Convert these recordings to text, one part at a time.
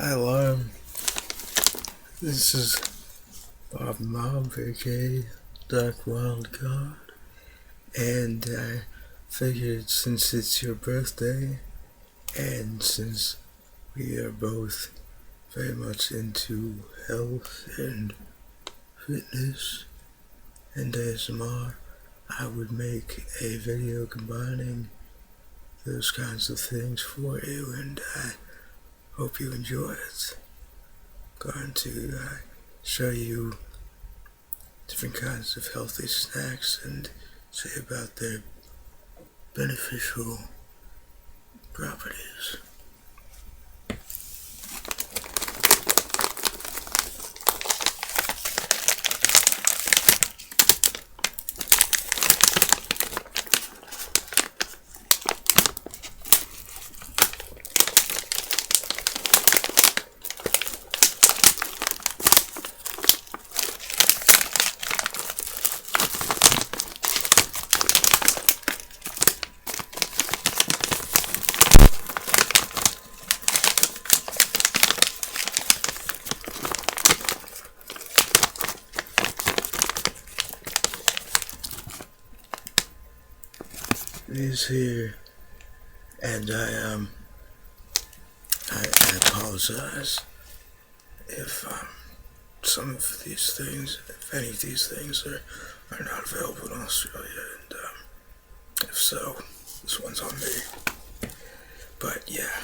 Hi, Lauren. This is Bob Mom, aka Dark Wild God, and I figured since it's your birthday, and since we are both very much into health and fitness and ASMR, I would make a video combining those kinds of things for you, and I hope you enjoy it. I'm going to show you different kinds of healthy snacks and say about their beneficial properties. These here, and I apologize if some of these things, if any of these things are not available in Australia, and if so, this one's on me. But yeah,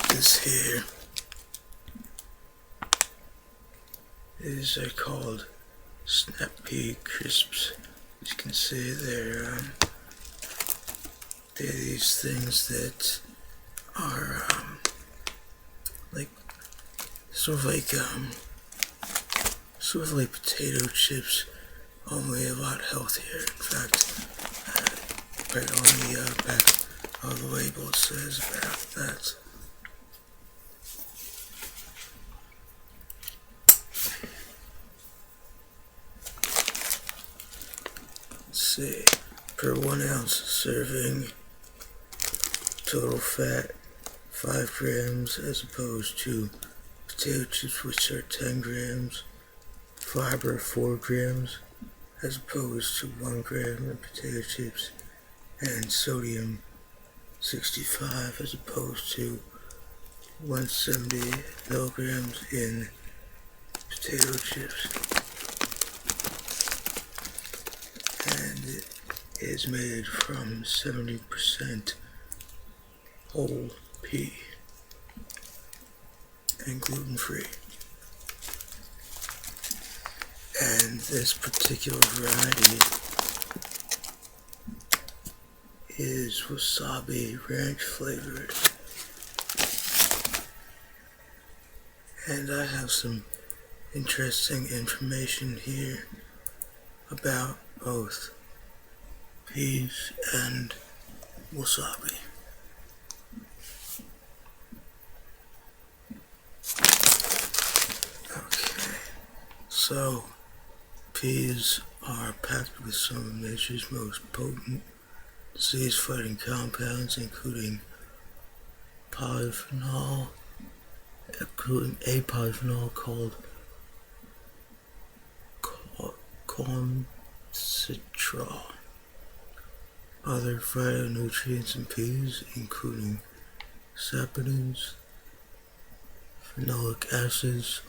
this here is called SnaPeas crisps. As you can see, they're these things that are like sort of like potato chips, only a lot healthier. In fact, right on the back of the label it says about that. Let's see, per 1 ounce serving, total fat 5 grams as opposed to potato chips, which are 10 grams, fiber 4 grams as opposed to 1 gram in potato chips, and sodium 65 as opposed to 170 milligrams in potato chips. And it is made from 70% whole pea and gluten-free. And this particular variety is wasabi ranch flavored. And I have some interesting information here about both peas and wasabi. Okay, so peas are packed with some of nature's most potent disease-fighting compounds, including polyphenol, including a polyphenol called concentrol. Other phytonutrients in peas, including saponins, phenolic acids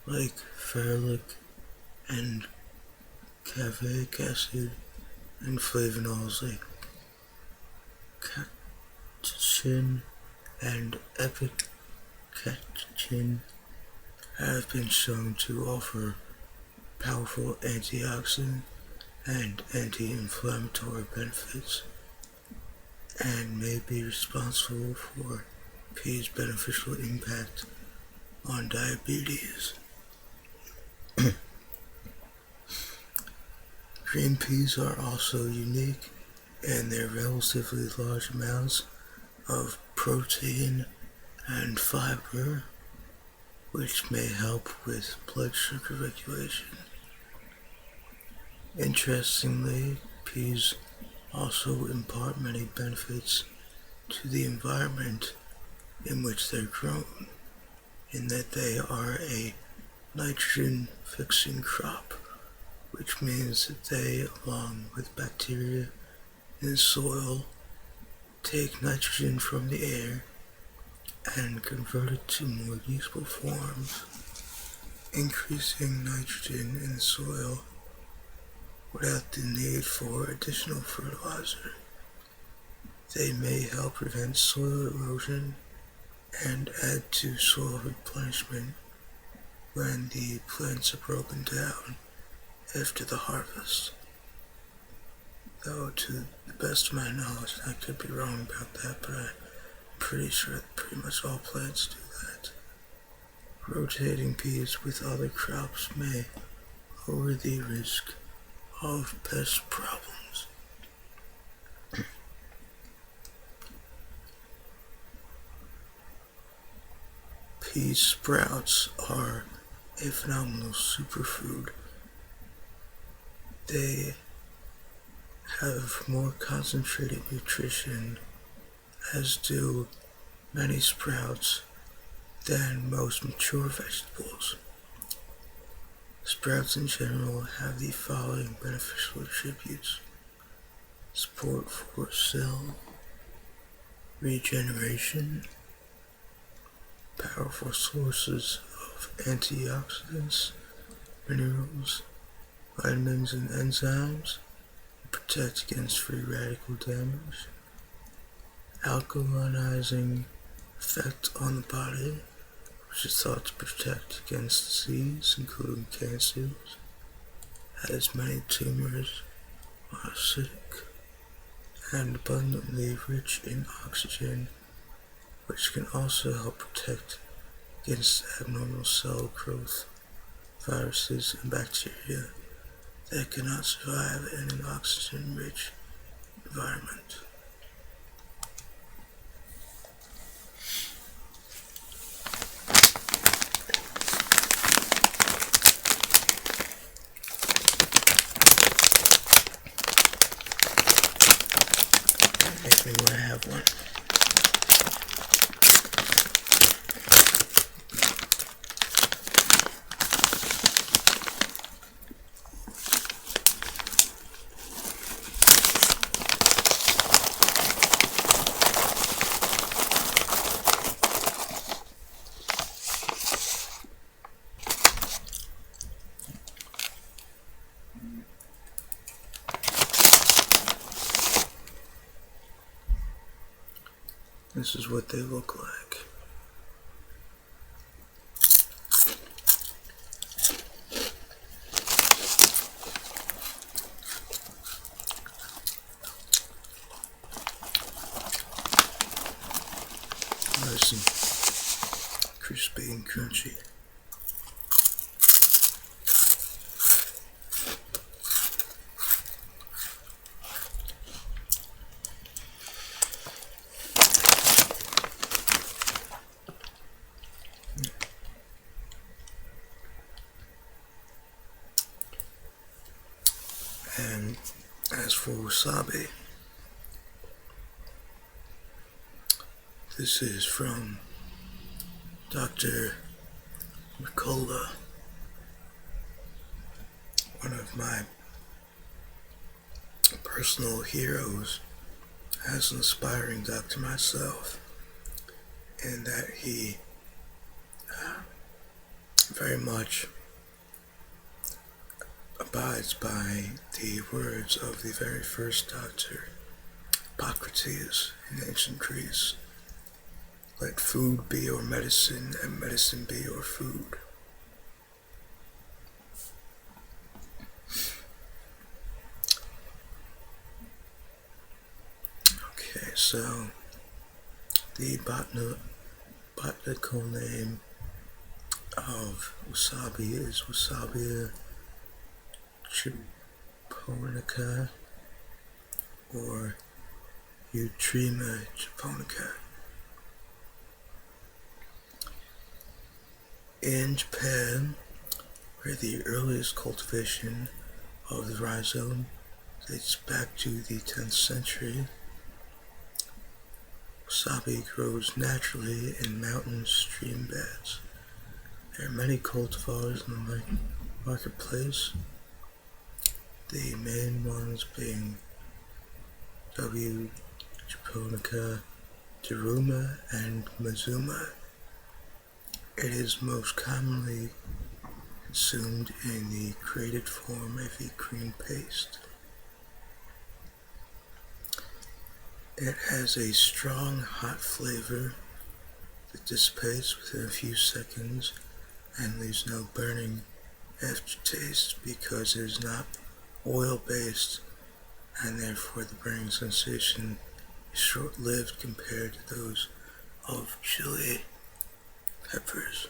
like ferulic and caffeic acid, and flavonols like catechin and epicatechin, have been shown to offer powerful antioxidant and anti-inflammatory benefits, and may be responsible for peas' beneficial impact on diabetes. Green peas are also unique in their relatively large amounts of protein and fiber, which may help with blood sugar regulation. Interestingly, peas also impart many benefits to the environment in which they're grown, in that they are a nitrogen-fixing crop, which means that they, along with bacteria in the soil, take nitrogen from the air and convert it to more useful forms, increasing nitrogen in the soil without the need for additional fertilizer. They may help prevent soil erosion and add to soil replenishment when the plants are broken down after the harvest. Though to the best of my knowledge, I could be wrong about that, but I'm pretty sure that pretty much all plants do that. Rotating peas with other crops may lower the risk of pest problems. Pea sprouts are a phenomenal superfood. They have more concentrated nutrition, as do many sprouts, than most mature vegetables. Sprouts in general have the following beneficial attributes: support for cell regeneration, powerful sources of antioxidants, minerals, vitamins, and enzymes, protect against free radical damage, alkalinizing effect on the body, which is thought to protect against disease, including cancers, as many tumors are acidic, and abundantly rich in oxygen, which can also help protect against abnormal cell growth, viruses, and bacteria that cannot survive in an oxygen-rich environment. Makes me want to have one. This is what they look like. Nice and crispy and crunchy. And as for wasabi, this is from Dr. Mercola, one of my personal heroes as an aspiring doctor myself, in that he very much abides by the words of the very first doctor, Hippocrates, in ancient Greece. Let food be your medicine, and medicine be your food. Okay, so the botanical name of wasabi is Wasabia japonica or Eutrema japonica. In Japan, where the earliest cultivation of the rhizome dates back to the 10th century, Wasabi grows naturally in mountain stream beds. There are many cultivars in the marketplace, the main ones being W. japonica, Daruma, and Mazuma. It is most commonly consumed in the created form of a cream paste. It has a strong, hot flavor that dissipates within a few seconds and leaves no burning aftertaste because it is not oil-based, and therefore the burning sensation is short-lived compared to those of chili peppers.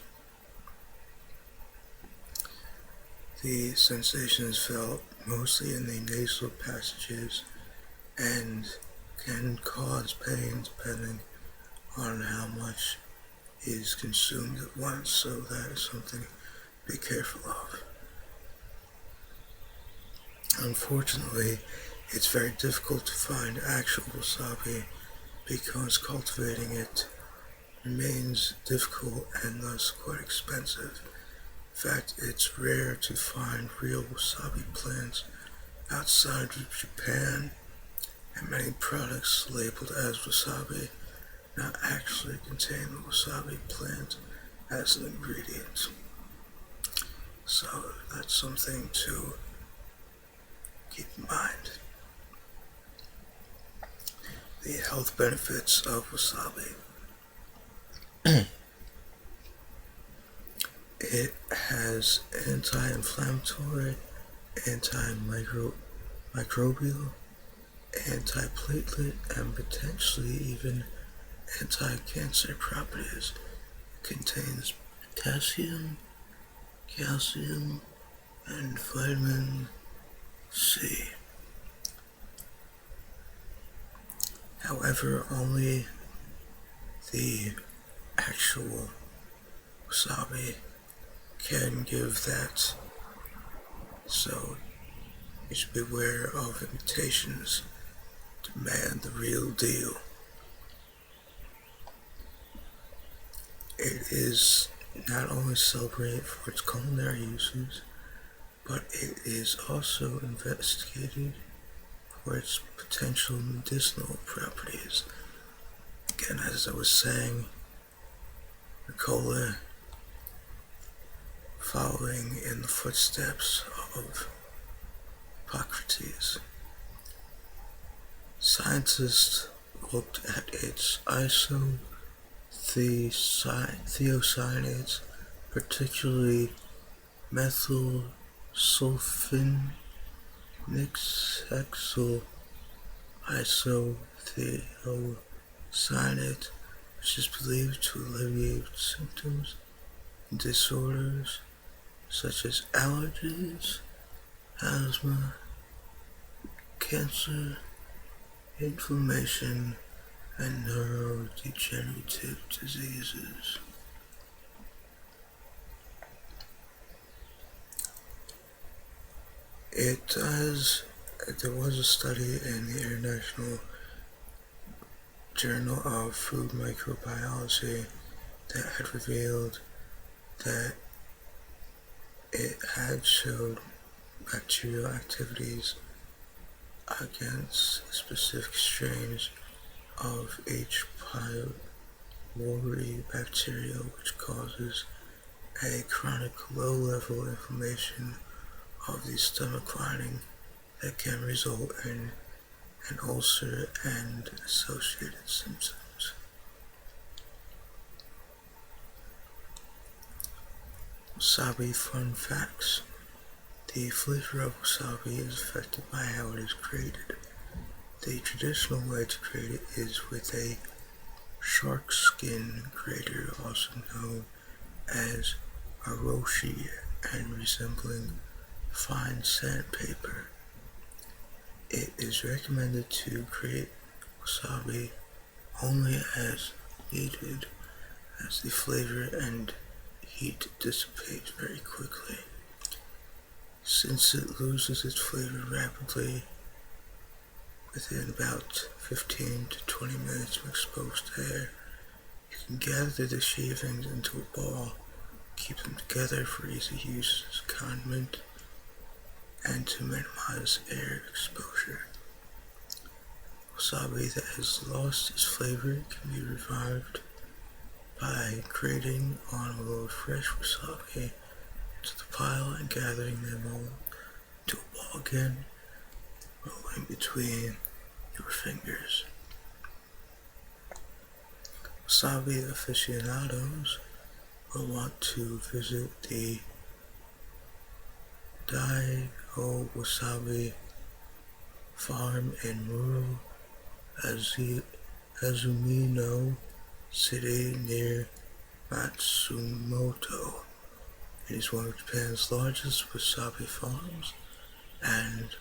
The sensation is felt mostly in the nasal passages and can cause pain depending on how much is consumed at once, so that is something to be careful of. Unfortunately, it's very difficult to find actual wasabi because cultivating it remains difficult and thus quite expensive. In fact, it's rare to find real wasabi plants outside of Japan, and many products labeled as wasabi not actually contain the wasabi plant as an ingredient. So that's something to keep in mind. The health benefits of wasabi. It has anti-inflammatory, antimicrobial, antiplatelet, and potentially even anti-cancer properties. It contains potassium, calcium, and vitamin C. However, only the actual wasabi can give that, so you should beware of imitations. Demand the real deal. It is not only celebrated for its culinary uses, but it is also investigated for its potential medicinal properties. Again, as I was saying, Nicola, following in the footsteps of Hippocrates, scientists looked at its isothiocyanates, particularly methylsulfonylhexyl isothiocyanate, which is believed to alleviate symptoms and disorders such as allergies, asthma, cancer, inflammation, and neurodegenerative diseases. There was a study in the International Journal of Food Microbiology that had revealed that it had showed bacterial activities against specific strains of H. pylori bacteria, which causes a chronic low-level inflammation of the stomach lining that can result in an ulcer and associated symptoms. Wasabi fun facts. The flavor of wasabi is affected by how it is created. The traditional way to create it is with a shark skin grater, also known as aroshi, and resembling fine sandpaper. It is recommended to create wasabi only as needed, as the flavor and heat dissipate very quickly. Since it loses its flavor rapidly, Within about 15 to 20 minutes of exposed air, you can gather the shavings into a ball, keep them together for easy use as a condiment, and to minimize air exposure. Wasabi that has lost its flavor can be revived by grating on a load of fresh wasabi to the pile and gathering them all into a ball again, rolling between your fingers. Wasabi aficionados will want to visit the Daiho Wasabi farm in rural Azumino City near Matsumoto. It is one of Japan's largest wasabi farms, and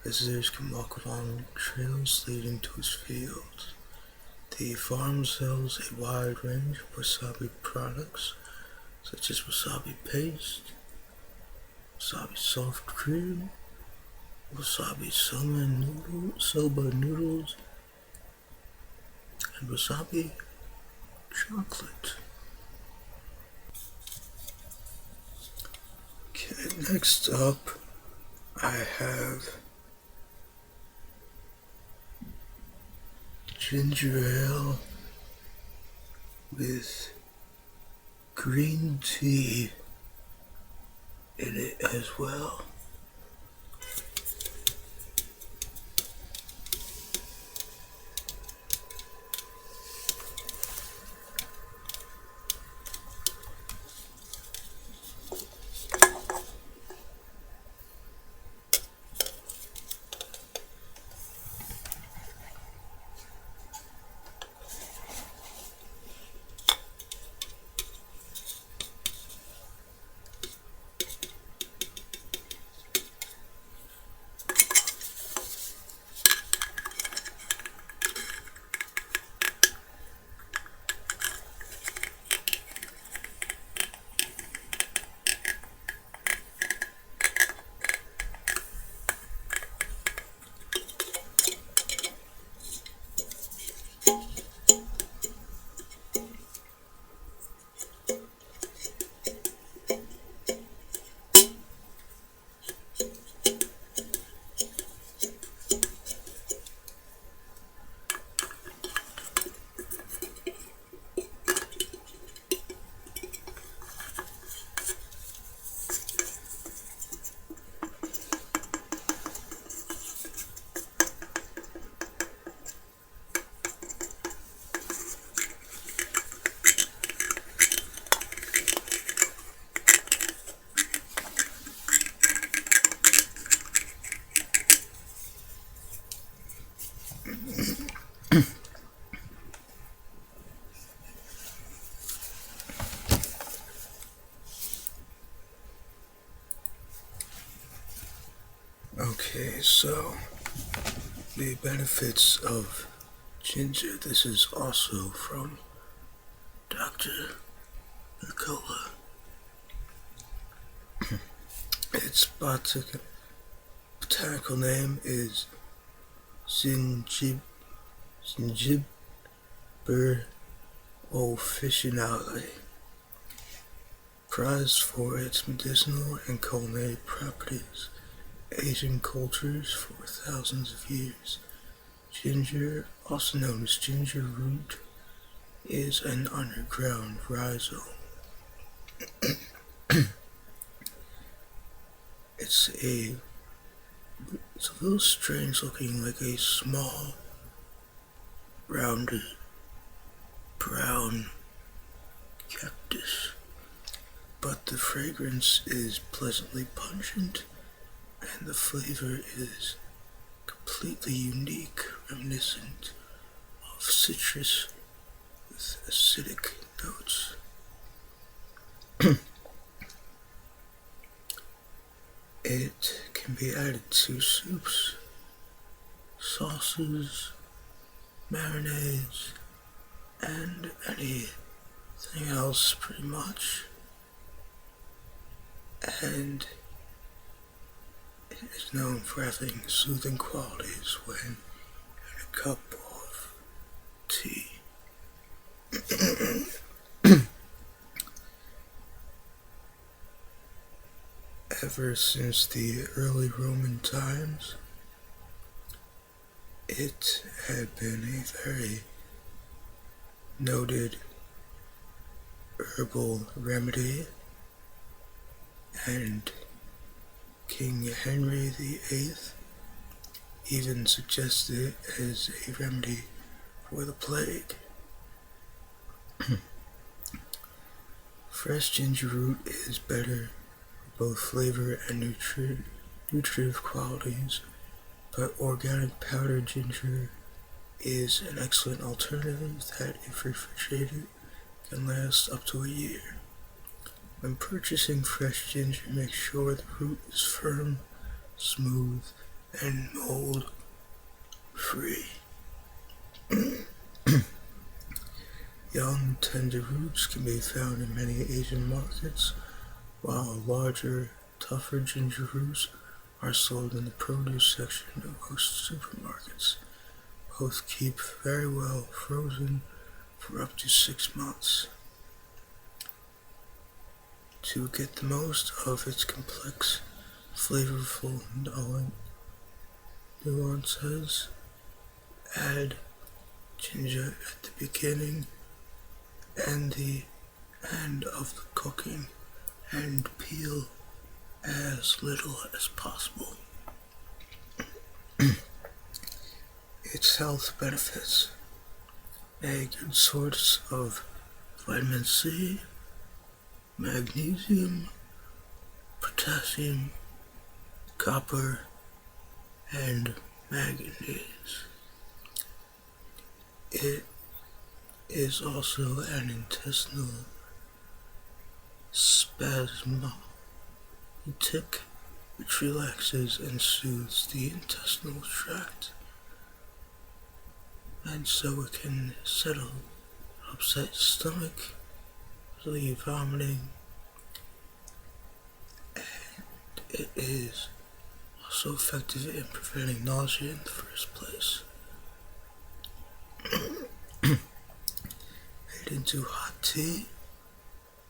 visitors can walk along trails leading to its fields. The farm sells a wide range of wasabi products, such as wasabi paste, wasabi soft cream, wasabi soba noodles, and wasabi chocolate. Okay, next up I have ginger ale with green tea in it as well. Okay, so the benefits of ginger. This is also from Dr. Nicola. Its botanical name is Zingiber officinale, prized for its medicinal and culinary properties. Asian cultures for thousands of years. Ginger, also known as ginger root, is an underground rhizome. It's a little strange looking, like a small, rounded, brown cactus. But the fragrance is pleasantly pungent, and the flavor is completely unique, reminiscent of citrus with acidic notes. It can be added to soups, sauces, marinades, and anything else pretty much. And it is known for having soothing qualities when cup of tea. Ever since the early Roman times, it had been a very noted herbal remedy, and King Henry VIII even suggested it as a remedy for the plague. Fresh ginger root is better for both flavor and nutritive qualities, but organic powdered ginger is an excellent alternative that, if refrigerated, can last up to a year. When purchasing fresh ginger, make sure the root is firm, smooth, and mold-free. Young, tender roots can be found in many Asian markets, while larger, tougher ginger roots are sold in the produce section of most supermarkets. Both keep very well frozen for up to 6 months. To get the most of its complex, flavorful nuances, add ginger at the beginning and the end of the cooking, and peel as little as possible. Its health benefits: a good source of vitamin C, magnesium, potassium, copper, and manganese. It is also an intestinal spasmodic, which relaxes and soothes the intestinal tract, and so it can settle upset stomach, relieve vomiting, and it is also effective in preventing nausea in the first place. Made into hot tea,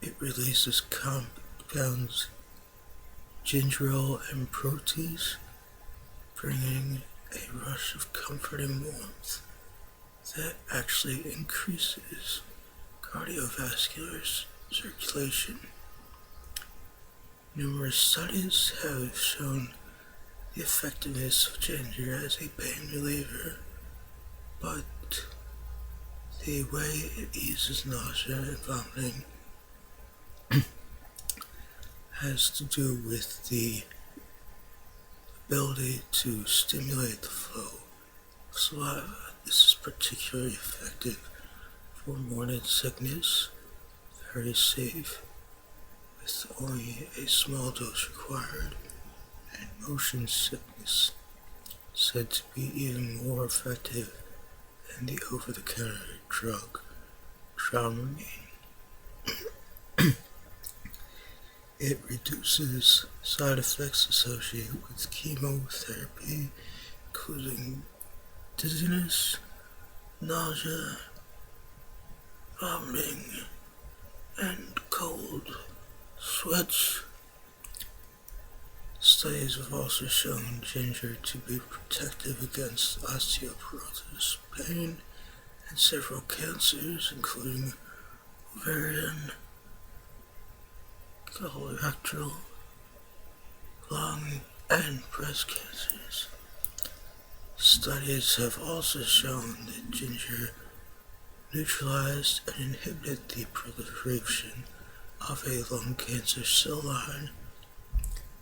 it releases compounds gingerol and protease, bringing a rush of comforting warmth that actually increases cardiovascular circulation. Numerous studies have shown the effectiveness of ginger as a pain reliever, but the way it eases nausea and vomiting has to do with the ability to stimulate the flow of saliva. This is particularly effective for morning sickness, very safe, with only a small dose required, and motion sickness, said to be even more effective than the over-the-counter drug Dramamine. It reduces side effects associated with chemotherapy, including dizziness, nausea, vomiting, and cold sweats. Studies have also shown ginger to be protective against osteoporosis, pain, and several cancers, including ovarian, colorectal, lung, and breast cancers. Studies have also shown that ginger neutralized and inhibited the proliferation of a lung cancer cell line,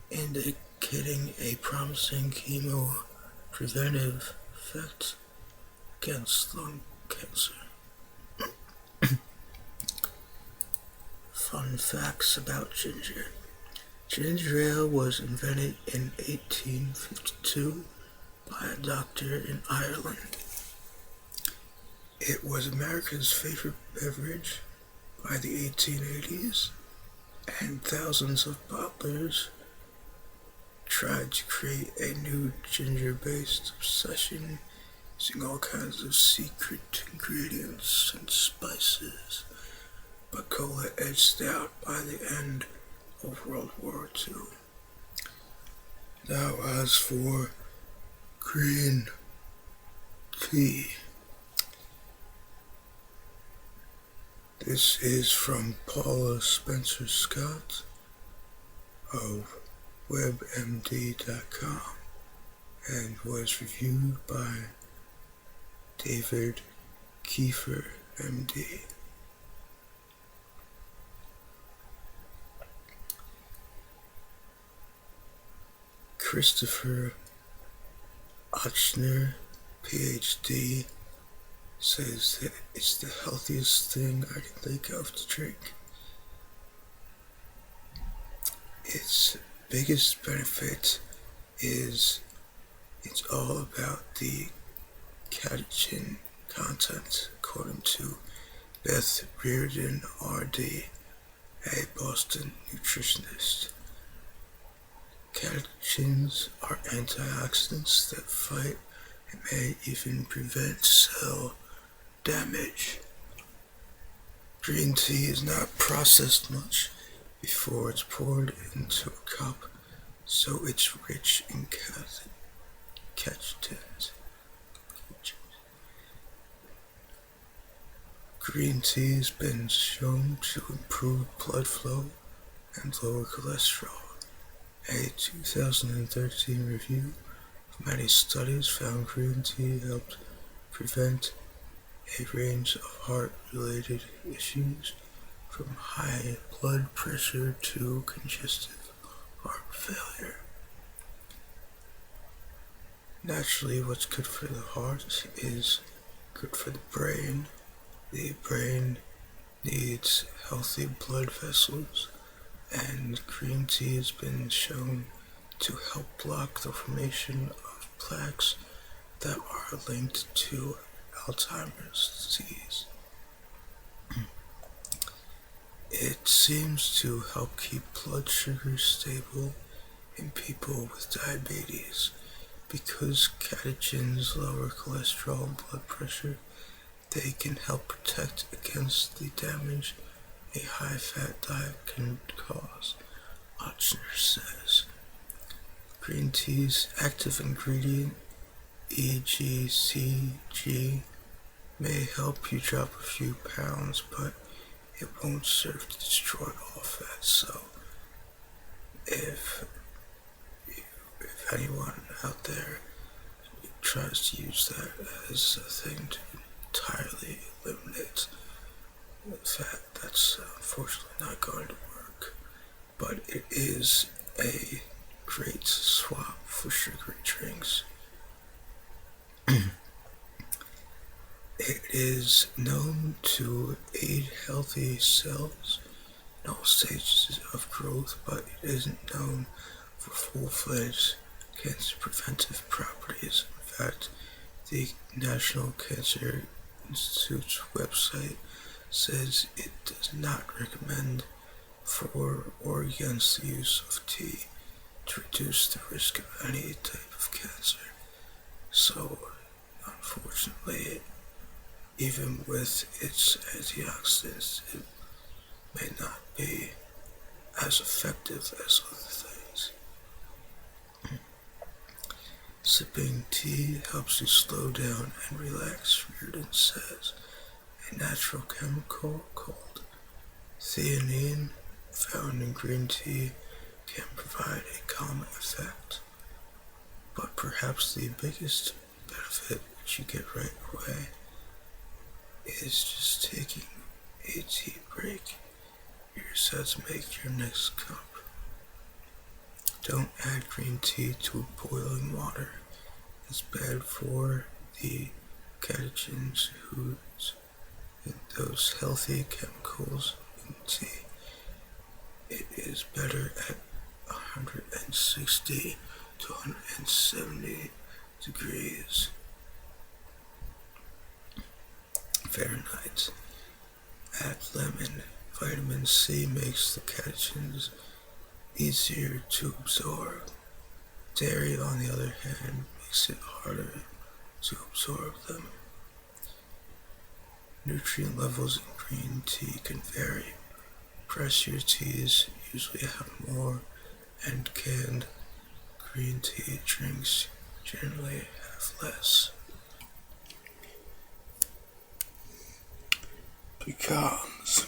indicating a promising chemopreventive effect against lung cancer. Fun facts about ginger. Ginger ale was invented in 1852 by a doctor in Ireland. It was America's favorite beverage by the 1880s, and thousands of bottlers tried to create a new ginger-based obsession using all kinds of secret ingredients and spices, but cola edged out by the end of World War II. Now as for green tea, this is from Paula Spencer Scott of WebMD.com and was reviewed by David Kiefer, MD. Christopher Ochsner, PhD, says that it's the healthiest thing I can think of to drink. Its biggest benefit is it's all about the catechin content, according to Beth Reardon, RD, a Boston nutritionist. Catechins are antioxidants that fight and may even prevent cell damage. Green tea is not processed much before it's poured into a cup, so it's rich in catechins. Green tea has been shown to improve blood flow and lower cholesterol. A 2013 review of many studies found green tea helped prevent a range of heart-related issues, from high blood pressure to congestive heart failure. Naturally, what's good for the heart is good for the brain. The brain needs healthy blood vessels, and green tea has been shown to help block the formation of plaques that are linked to Alzheimer's disease. It seems to help keep blood sugar stable in people with diabetes. Because catechins lower cholesterol and blood pressure, they can help protect against the damage a high-fat diet can cause, Ochsner says. Green tea's active ingredient, EGCG, may help you drop a few pounds, but it won't serve to destroy all fat. So if anyone out there tries to use that as a thing to entirely eliminate fat, that's unfortunately not going to work. But it is a great swap for sugary drinks. It is known to aid healthy cells in all stages of growth, but it isn't known for full-fledged cancer preventive properties. In fact, the National Cancer Institute's website says it does not recommend for or against the use of tea to reduce the risk of any type of cancer. So, unfortunately, even with its antioxidants, it may not be as effective as other things. Sipping tea helps you slow down and relax, Reardon says. A natural chemical called theanine found in green tea can provide a calming effect. But perhaps the biggest benefit, which you get right away, is just taking a tea break. You're set to make your next cup. Don't add green tea to boiling water. It's bad for the catechins, those healthy chemicals in tea. It is better at 160 to 170 degrees Fahrenheit. Add lemon. Vitamin C makes the catechins easier to absorb. Dairy, on the other hand, makes it harder to absorb them. Nutrient levels in green tea can vary. Pressure teas usually have more, and canned green tea drinks generally have less. Pecans.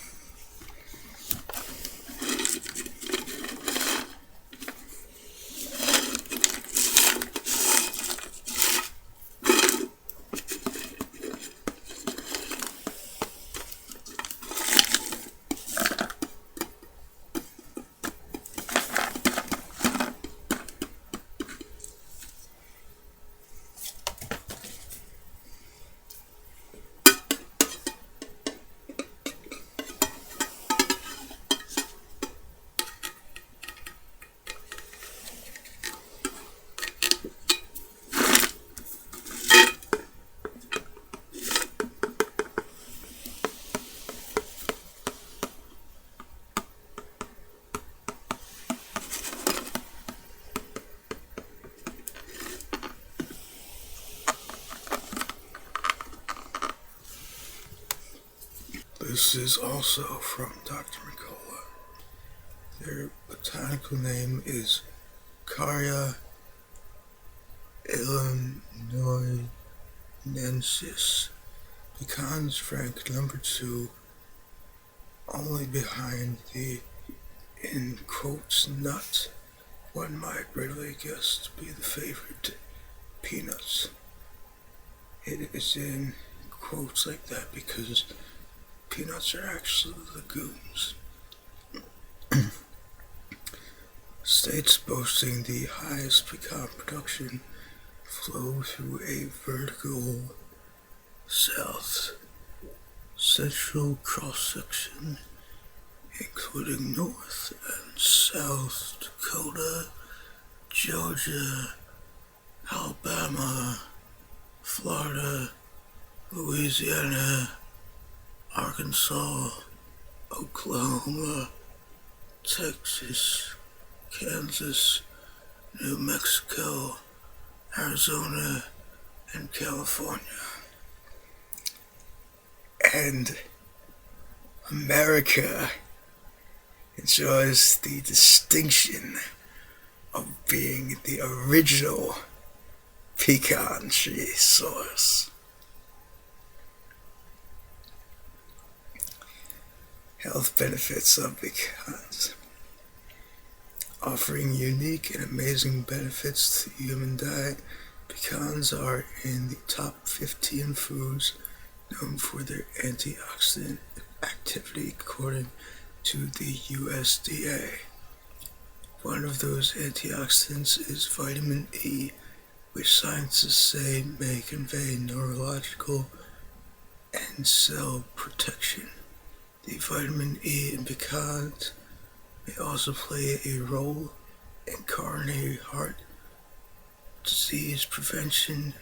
This is also from Dr. Mercola. Their botanical name is Caria illinoinensis. Pecans rank number 2, only behind the, in quotes, nut one might readily guess to be the favorite, peanuts. It is in quotes like that because peanuts are actually legumes. States boasting the highest pecan production flow through a vertical south central cross-section, including North and South Dakota, Georgia, Alabama, Florida, Louisiana, Arkansas, Oklahoma, Texas, Kansas, New Mexico, Arizona, and California. And America enjoys the distinction of being the original pecan tree source. Health benefits of pecans. Offering unique and amazing benefits to the human diet, pecans are in the top 15 foods known for their antioxidant activity according to the USDA. One of those antioxidants is vitamin E, which scientists say may convey neurological and cell protection. The vitamin E in pecans may also play a role in coronary heart disease prevention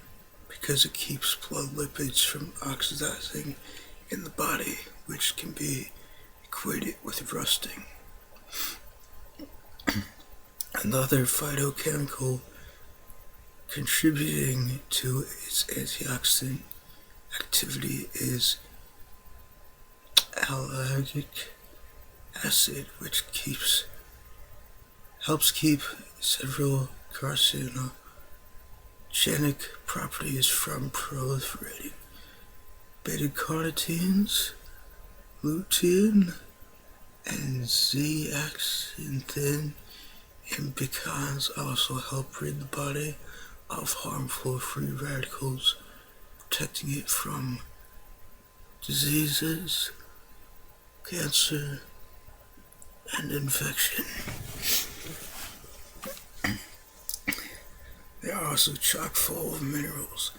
because it keeps blood lipids from oxidizing in the body, which can be equated with rusting. Another phytochemical contributing to its antioxidant activity is allergic acid, which helps keep several carcinogenic properties from proliferating. Beta-carotene, lutein, and zeaxanthin in pecans also help rid the body of harmful free radicals, protecting it from diseases, cancer, and infection. They are also chock full of minerals.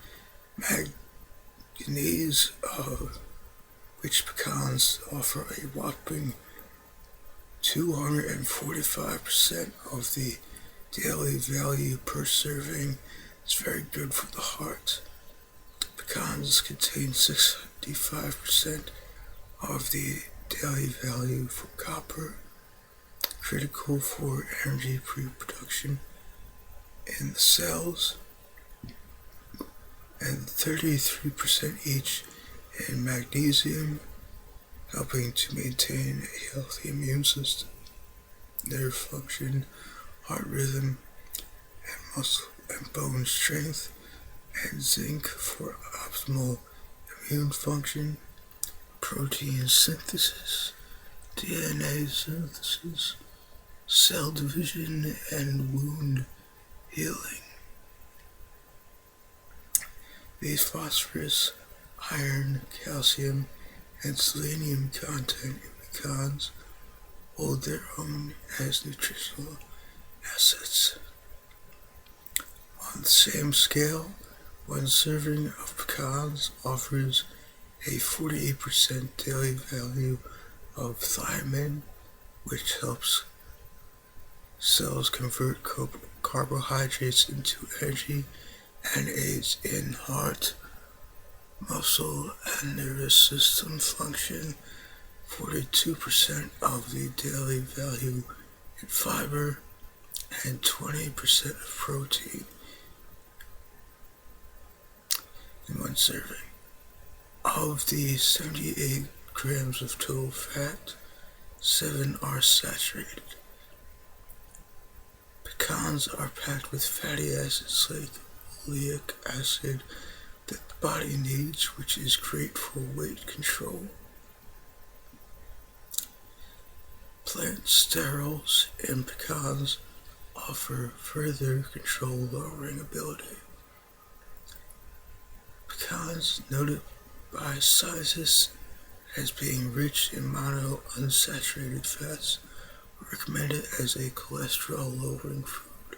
Manganese, which pecans offer a whopping 245% of the daily value per serving. It's very good for the heart. Pecans contain 65% of the daily value for copper, critical for energy production in the cells, and 33% each in magnesium, helping to maintain a healthy immune system, nerve function, heart rhythm, and muscle and bone strength, and zinc for optimal immune function, protein synthesis, DNA synthesis, cell division, and wound healing. These phosphorus, iron, calcium, and selenium content in pecans hold their own as nutritional assets. On the same scale, one serving of pecans offers a 48% daily value of thiamine, which helps cells convert carbohydrates into energy and aids in heart, muscle, and nervous system function. 42% of the daily value in fiber and 20% of protein in one serving. Of the 78 grams of total fat, 7 are saturated. Pecans are packed with fatty acids like oleic acid that the body needs, which is great for weight control. Plant sterols in pecans offer further control lowering ability. Pecans, noted by scientists as being rich in monounsaturated fats, are recommended as a cholesterol lowering food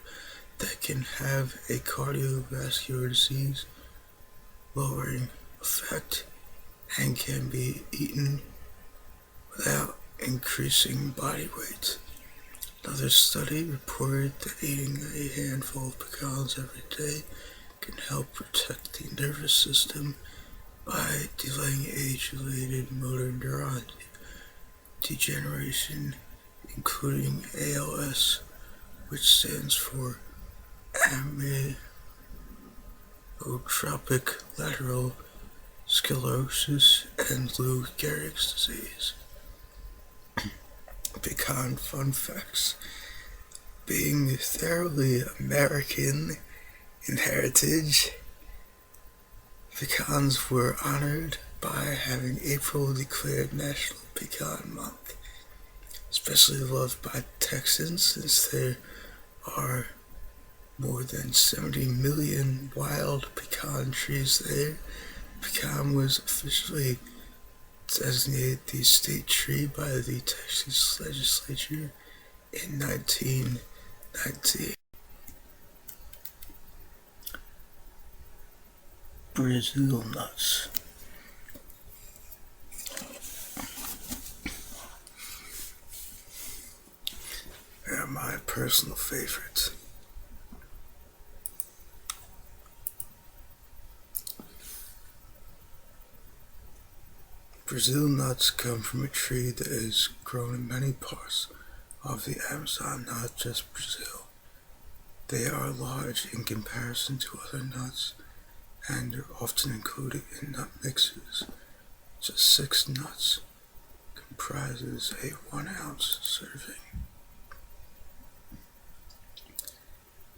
that can have a cardiovascular disease lowering effect and can be eaten without increasing body weight. Another study reported that eating a handful of pecans every day can help protect the nervous system by delaying age-related motor neuron degeneration, including ALS, which stands for amyotrophic lateral sclerosis, and Lou Gehrig's disease. Pecan fun facts. Being thoroughly American in heritage, pecans were honored by having April declared National Pecan Month, especially loved by Texans since there are more than 70 million wild pecan trees there. Pecan was officially designated the state tree by the Texas legislature in 1990. Brazil nuts. They're my personal favorites. Brazil nuts come from a tree that is grown in many parts of the Amazon, not just Brazil. They are large in comparison to other nuts and are often included in nut mixes. Just 6 nuts comprises a 1 ounce serving.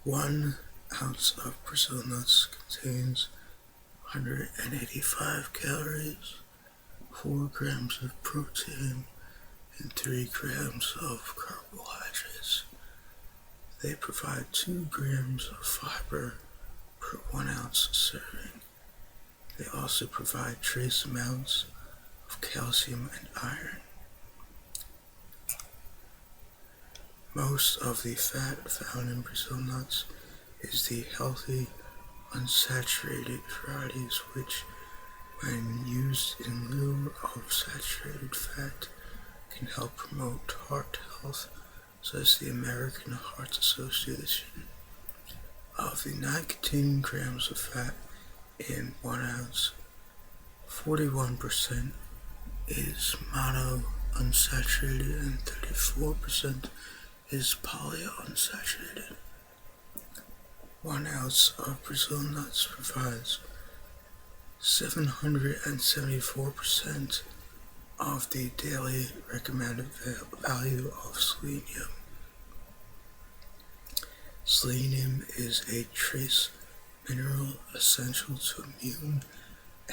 1 ounce of Brazil nuts contains 185 calories, 4 grams of protein, and 3 grams of carbohydrates. They provide 2 grams of fiber per 1 ounce serving. They also provide trace amounts of calcium and iron. Most of the fat found in Brazil nuts is the healthy, unsaturated varieties, which, when used in lieu of saturated fat, can help promote heart health, says the American Heart Association. Of the 19 grams of fat in 1 ounce, 41% is monounsaturated and 34% is polyunsaturated. 1 ounce of Brazil nuts provides 774% of the daily recommended value of selenium. Selenium is a trace mineral essential to immune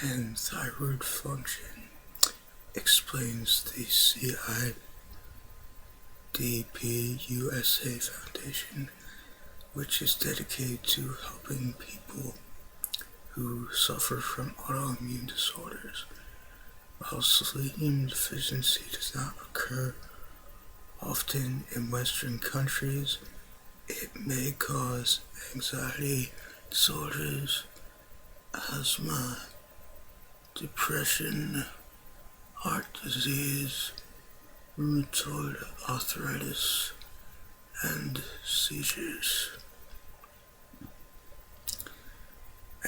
and thyroid function, explains the CIDP USA Foundation, which is dedicated to helping people who suffer from autoimmune disorders. While selenium deficiency does not occur often in Western countries, it may cause anxiety disorders, asthma, depression, heart disease, rheumatoid arthritis, and seizures.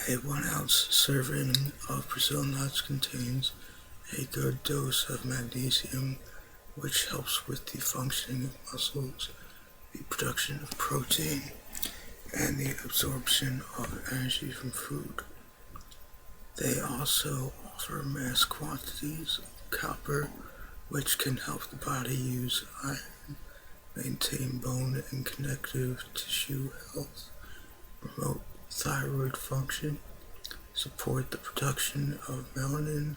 A 1 ounce serving of Brazil nuts contains a good dose of magnesium, which helps with the functioning of muscles, the production of protein, and the absorption of energy from food. They also offer mass quantities of copper, which can help the body use iron, maintain bone and connective tissue health, promote thyroid function, support the production of melanin,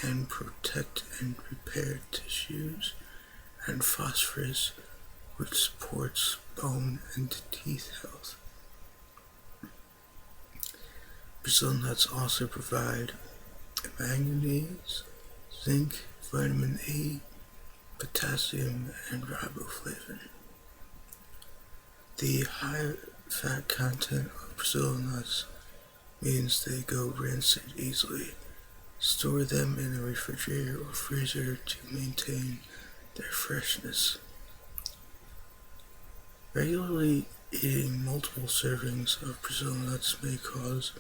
and protect and repair tissues, and phosphorus, which supports bone and teeth health. Brazil nuts also provide manganese, zinc, vitamin E, potassium, and riboflavin. The high fat content of Brazil nuts means they go rancid easily. Store them in the refrigerator or freezer to maintain their freshness. Regularly eating multiple servings of Brazil nuts may cause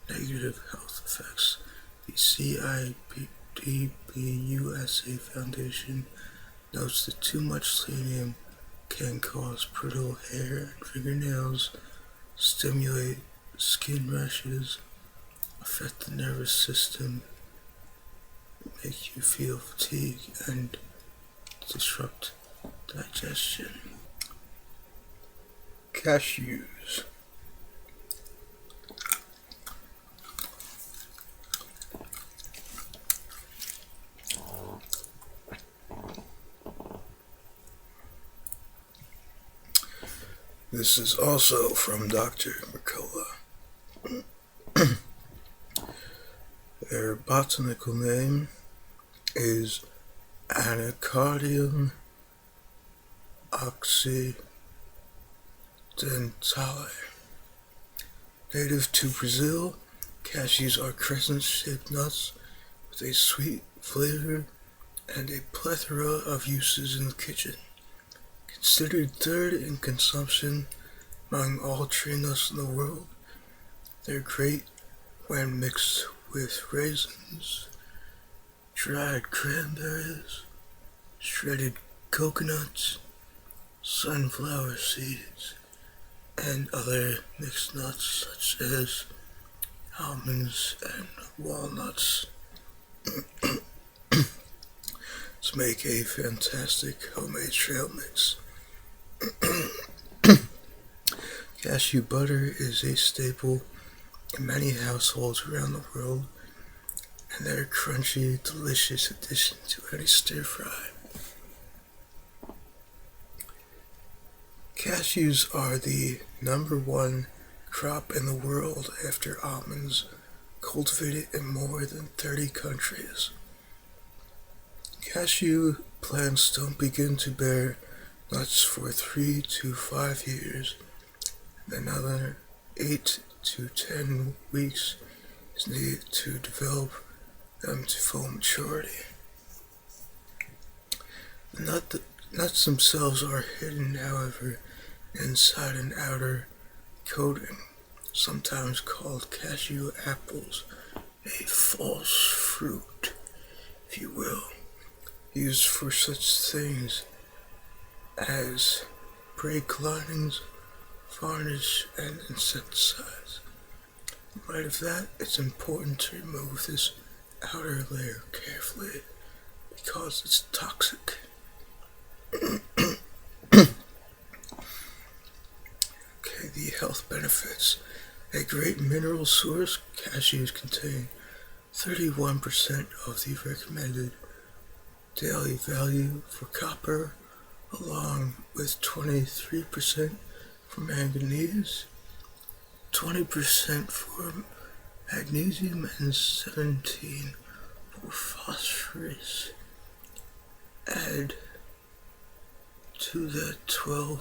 negative health effects. The CIDP USA Foundation notes that too much selenium can cause brittle hair and fingernails, stimulate skin rashes, affect the nervous system, make you feel fatigue, and disrupt digestion. Cashews. This is also from Dr. Mercola. Their botanical name is Anacardium occidentale. Native to Brazil, cashews are crescent-shaped nuts with a sweet flavor and a plethora of uses in the kitchen. Considered third in consumption among all tree nuts in the world, they're great when mixed with raisins, dried cranberries, shredded coconuts, sunflower seeds, and other mixed nuts such as almonds and walnuts to make a fantastic homemade trail mix. Cashew butter is a staple in many households around the world, and they're a crunchy, delicious addition to any stir fry. Cashews are the #1 crop in the world after almonds, cultivated in more than 30 countries. Cashew plants don't begin to bear nuts for 3 to 5 years, and another 8 to 10 weeks is needed to develop them to full maturity. The nuts themselves are hidden, however, inside an outer coating, sometimes called cashew apples, a false fruit, if you will, used for such things as brake linings, varnish, and insecticides. In light of that, it's important to remove this outer layer carefully because it's toxic. Okay, the health benefits. A great mineral source, cashews contain 31% of the recommended daily value for copper, along with 23% for manganese, 20% for magnesium, and 17% for phosphorus. Add to that 12%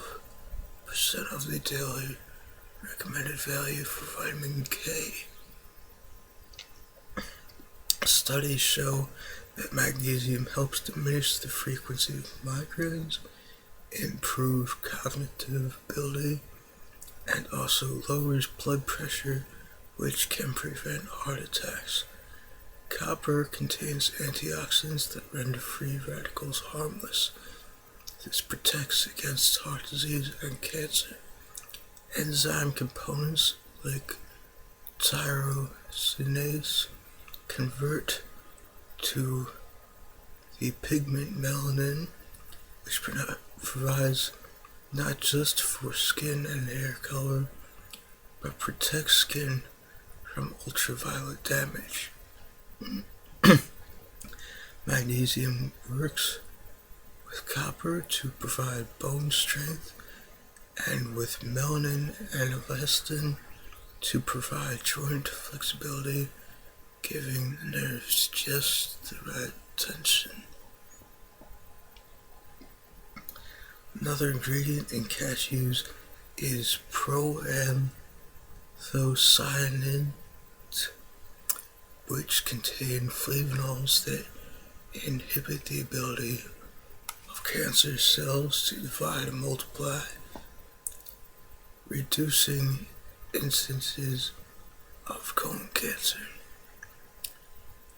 of the daily recommended value for vitamin K. Studies show that magnesium helps diminish the frequency of migraines, improve cognitive ability, and also lowers blood pressure, which can prevent heart attacks. Copper contains antioxidants that render free radicals harmless. This protects against heart disease and cancer. Enzyme components like tyrosinase convert to the pigment melanin, which provides not just for skin and hair color, but protects skin from ultraviolet damage. Magnesium works with copper to provide bone strength, and with melanin and elastin to provide joint flexibility, giving the nerves just the right tension. Another ingredient in cashews is proanthocyanins, which contain flavonols that inhibit the ability of cancer cells to divide and multiply, reducing instances of colon cancer.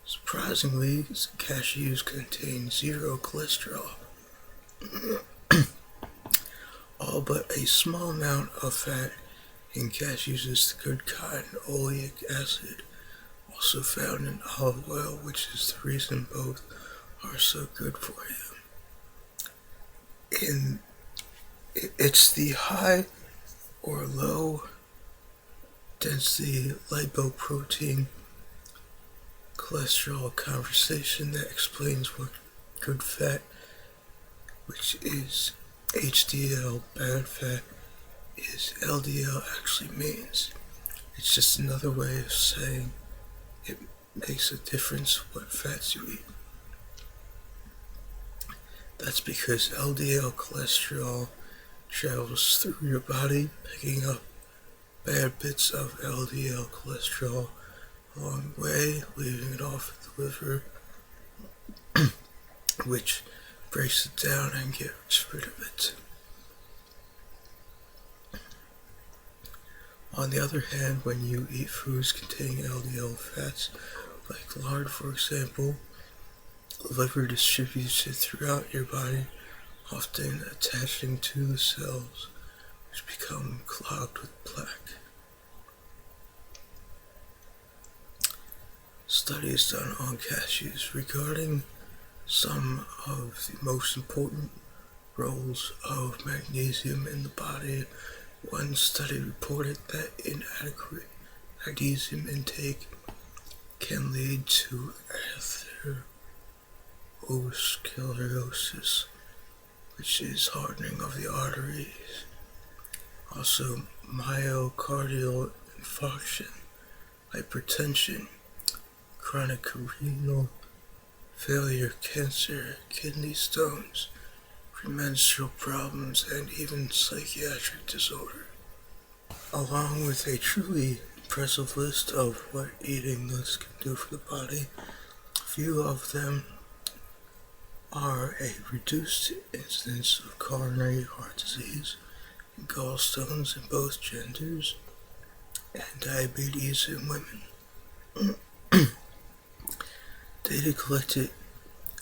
Surprisingly, cashews contain zero cholesterol. All but a small amount of fat in cashews is the good kind, oleic acid, also found in olive oil, which is the reason both are so good for you. It's the high or low density lipoprotein cholesterol conversation that explains what good fat, which is HDL, bad fat, is LDL actually means. It's just another way of saying it makes a difference what fats you eat. That's because LDL cholesterol travels through your body, picking up bad bits of LDL cholesterol along the way, leaving it off at the liver, which breaks it down and gets rid of it. On the other hand, when you eat foods containing LDL fats, like lard for example, the liver distributes it throughout your body, often attaching to the cells, which become clogged with plaque. Studies done on cashews regarding some of the most important roles of magnesium in the body. One study reported that inadequate magnesium intake can lead to atherosclerosis, which is hardening of the arteries. Also, myocardial infarction, hypertension, chronic renal failure, cancer, kidney stones, premenstrual problems, and even psychiatric disorder. Along with a truly impressive list of what eating nuts can do for the body, a few of them are a reduced incidence of coronary heart disease and gallstones in both genders, and diabetes in women. Data collected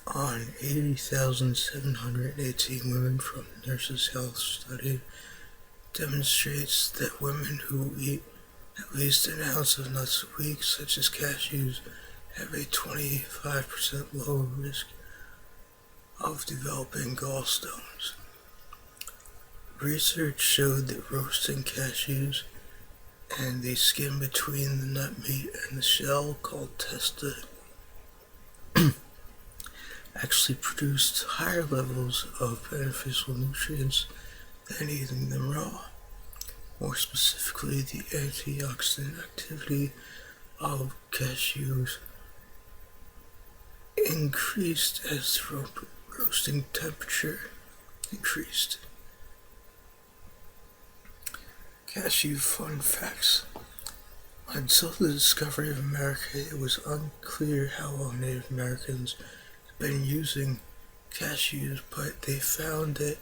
on 80,718 women from Nurses' Health Study demonstrates that women who eat At least an ounce of nuts a week, such as cashews, have a 25% lower risk of developing gallstones. Research showed that roasting cashews and the skin between the nut meat and the shell, called testa, actually produced higher levels of beneficial nutrients than eating them raw. More specifically, the antioxidant activity of cashews increased as the roasting temperature increased. Cashew fun facts. Until the discovery of America, it was unclear how long Native Americans had been using cashews, but they found that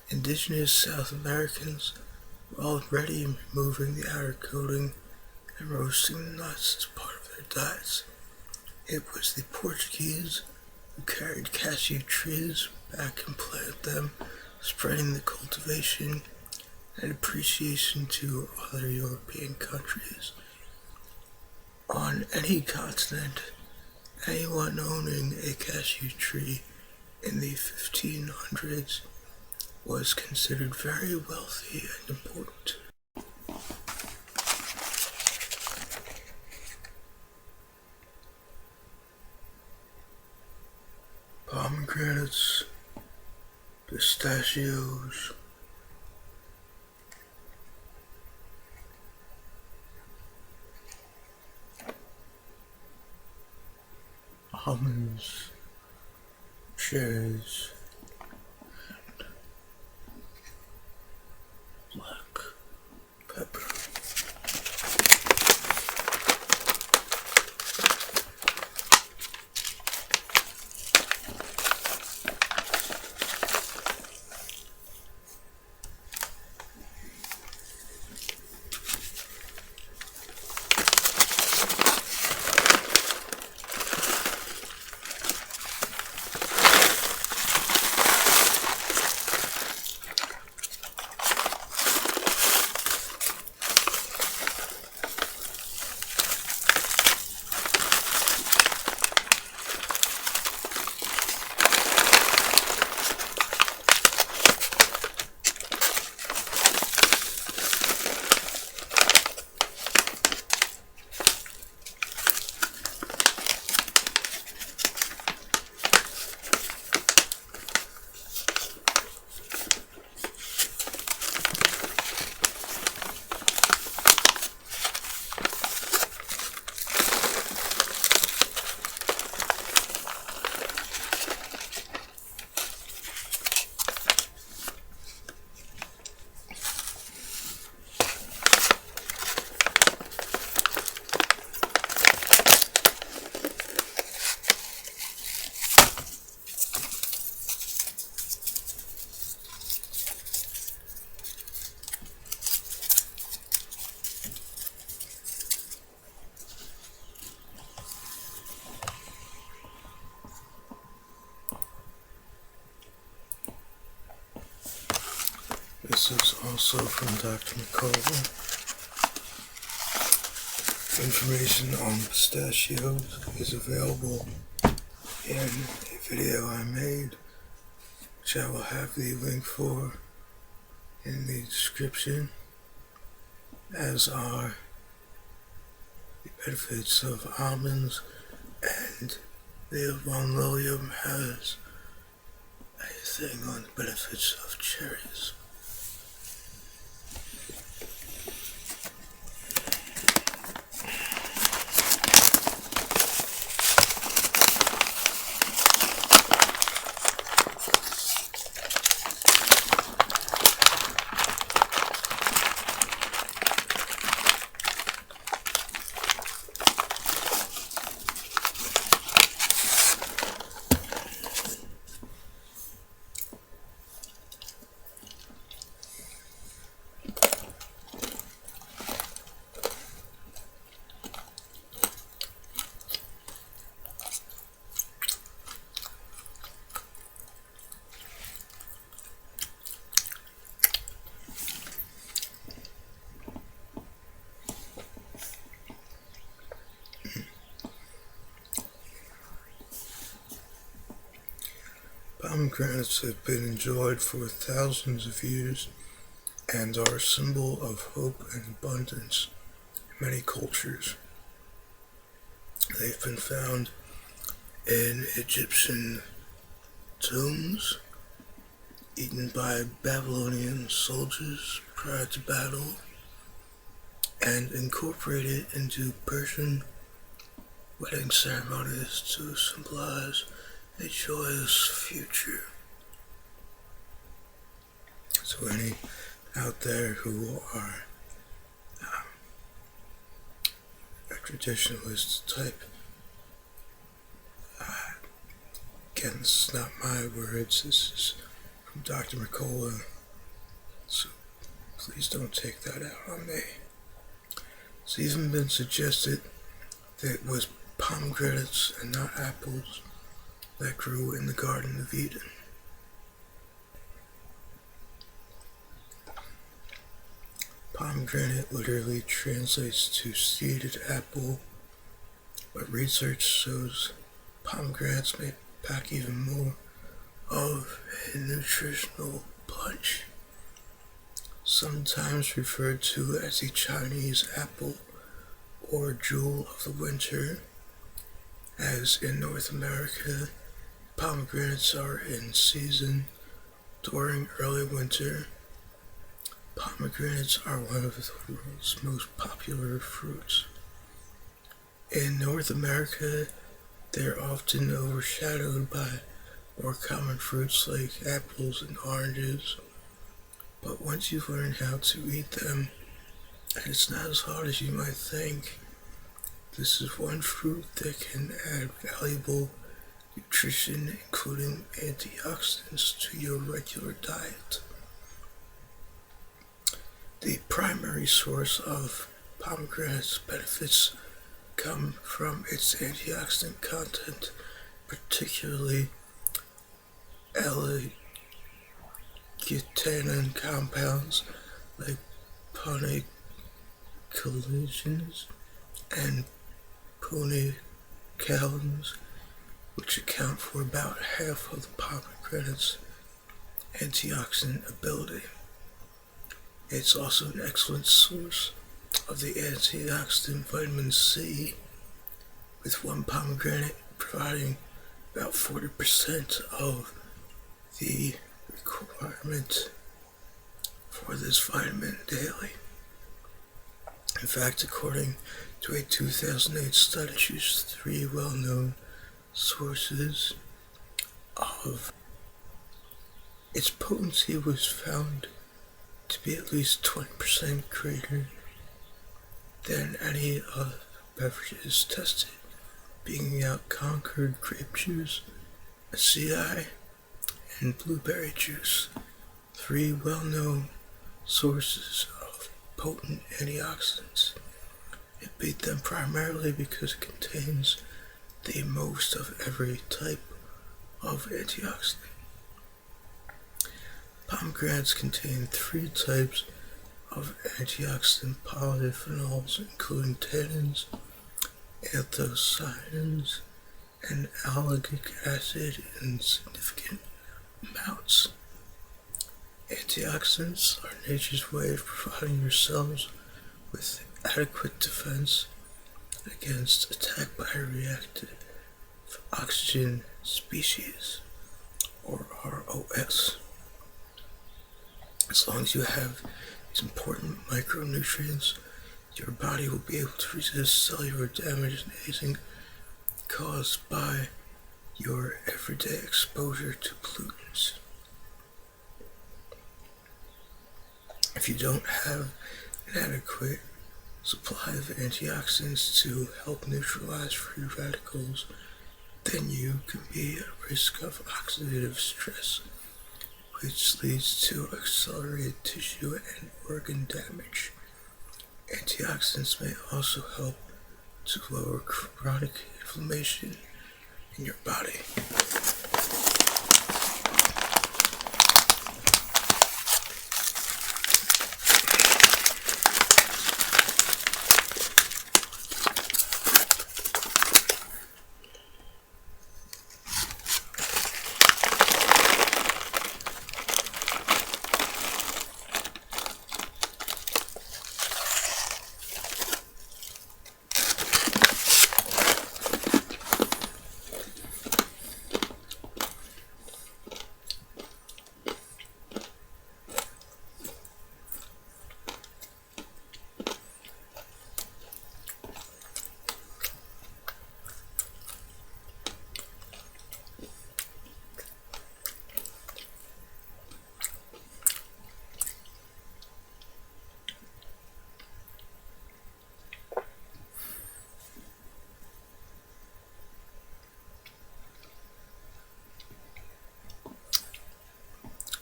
indigenous South Americans were already removing the outer coating and roasting the nuts as part of their diets. It was the Portuguese who carried cashew trees back and planted them, spreading the cultivation and appreciation to other European countries. On any continent, anyone owning a cashew tree in the 1500s was considered very wealthy and important. Pomegranates, pistachios, almonds, cherries, black pepper. This is also from Dr. McCullough. Information on pistachios is available in a video I made, which I will have the link for in the description, as are the benefits of almonds, and the Von Lilium has a thing on the benefits of cherries. Pomegranates have been enjoyed for thousands of years and are a symbol of hope and abundance in many cultures. They've been found in Egyptian tombs, eaten by Babylonian soldiers prior to battle, and incorporated into Persian wedding ceremonies to symbolize a joyous future. So any out there who are a traditionalist type, again, this is not my words, this is from Dr. Mercola, so please don't take that out on me. It's even been suggested that it was pomegranates and not apples that grew in the Garden of Eden. Pomegranate literally translates to seeded apple, but research shows pomegranates may pack even more of a nutritional punch. Sometimes referred to as the Chinese apple or jewel of the winter, as in North America, pomegranates are in season during early winter. Pomegranates are one of the world's most popular fruits. In North America, they are often overshadowed by more common fruits like apples and oranges, but once you learn how to eat them, and it's not as hard as you might think, this is one fruit that can add valuable nutrition, including antioxidants, to your regular diet. The primary source of pomegranate's benefits come from its antioxidant content, particularly L-glutathione compounds like pomegranates and pecans, which account for about half of the pomegranate's antioxidant ability. It's also an excellent source of the antioxidant vitamin C, with one pomegranate providing about 40% of the requirement for this vitamin daily. In fact, according to a 2008 study, used three well-known sources of its potency was found to be at least 20% greater than any of the beverages tested, being out Concord grape juice, acai, and blueberry juice, three well-known sources of potent antioxidants. It beat them primarily because it contains the most of every type of antioxidant. Pomegranates contain three types of antioxidant polyphenols, including tannins, anthocyanins, and oleic acid in significant amounts. Antioxidants are nature's way of providing your cells with adequate defense against attack by reactive oxygen species, or ROS. As long as you have these important micronutrients, your body will be able to resist cellular damage and aging caused by your everyday exposure to pollutants. If you don't have an adequate supply of antioxidants to help neutralize free radicals, then you can be at risk of oxidative stress, which leads to accelerated tissue and organ damage. Antioxidants may also help to lower chronic inflammation in your body.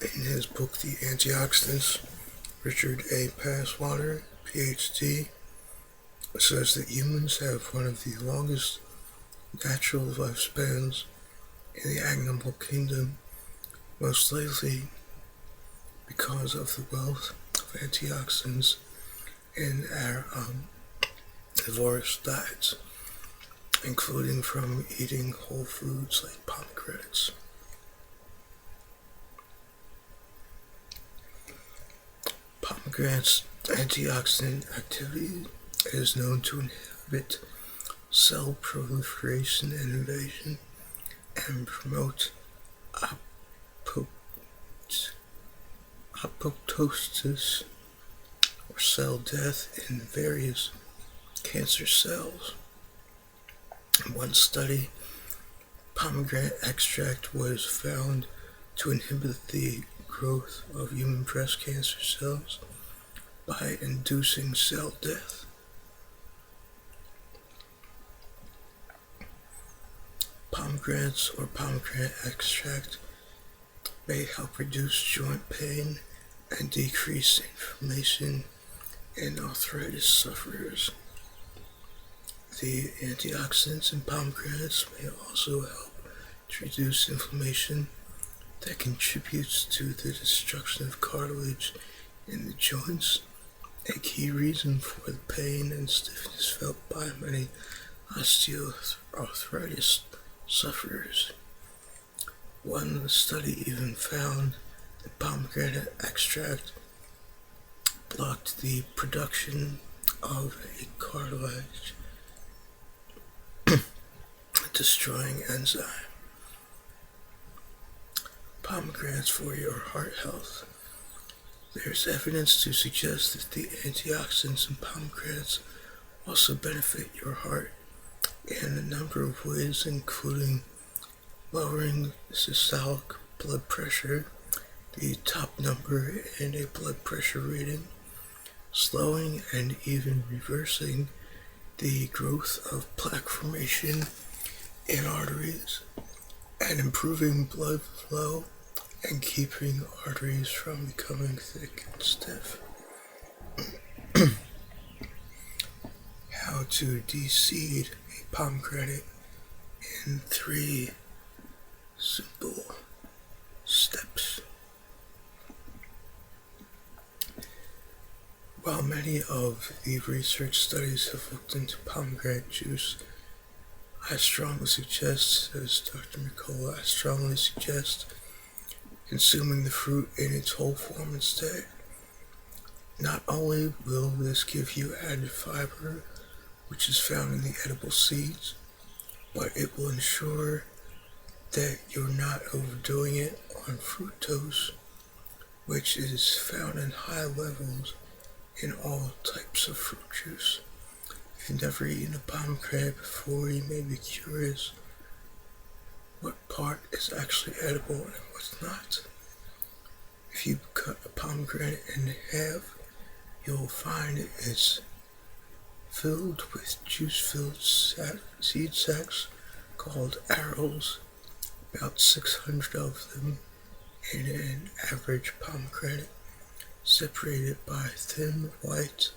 In his book, The Antioxidants, Richard A. Passwater, PhD, says that humans have one of the longest natural lifespans in the animal kingdom, most likely because of the wealth of antioxidants in our omnivorous diets, including from eating whole foods like pomegranates. Pomegranates' antioxidant activity is known to inhibit cell proliferation and invasion and promote apoptosis or cell death in various cancer cells. In one study, pomegranate extract was found to inhibit the growth of human breast cancer cells by inducing cell death. Pomegranates or pomegranate extract may help reduce joint pain and decrease inflammation in arthritis sufferers. The antioxidants in pomegranates may also help to reduce inflammation that contributes to the destruction of cartilage in the joints, a key reason for the pain and stiffness felt by many osteoarthritis sufferers. One study even found that pomegranate extract blocked the production of a cartilage destroying enzyme. Pomegranates for your heart health. There's evidence to suggest that the antioxidants in pomegranates also benefit your heart in a number of ways, including lowering systolic blood pressure, the top number in a blood pressure reading, slowing and even reversing the growth of plaque formation in arteries, and improving blood flow and keeping arteries from becoming thick and stiff. How to de-seed a pomegranate in 3 simple steps. While many of the research studies have looked into pomegranate juice, I strongly suggest, says Dr. Nicola, I strongly suggest consuming the fruit in its whole form instead. Not only will this give you added fiber, which is found in the edible seeds, but it will ensure that you're not overdoing it on fructose, which is found in high levels in all types of fruit juice. If you've never eaten a pomegranate before, you may be curious what part is actually edible and what's not. If you cut a pomegranate in half, you'll find it's filled with juice-filled seed sacs called arils, about 600 of them in an average pomegranate, separated by thin white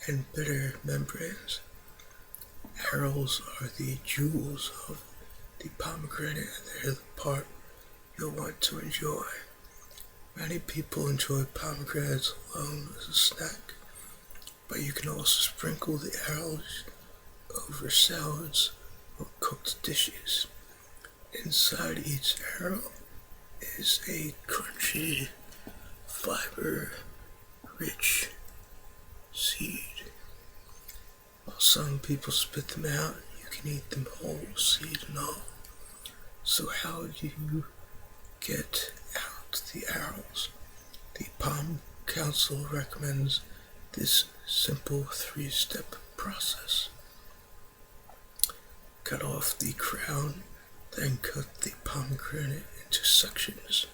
and bitter membranes. Arils are the jewels of the pomegranate, and they're the part you'll want to enjoy. Many people enjoy pomegranates alone as a snack, but you can also sprinkle the arils over salads or cooked dishes. Inside each aril is a crunchy, fiber-rich seed. While some people spit them out, you can eat them whole, seed and all. So how do you get out the arils? The Palm Council recommends this simple 3-step process. Cut off the crown, then cut the pomegranate into sections.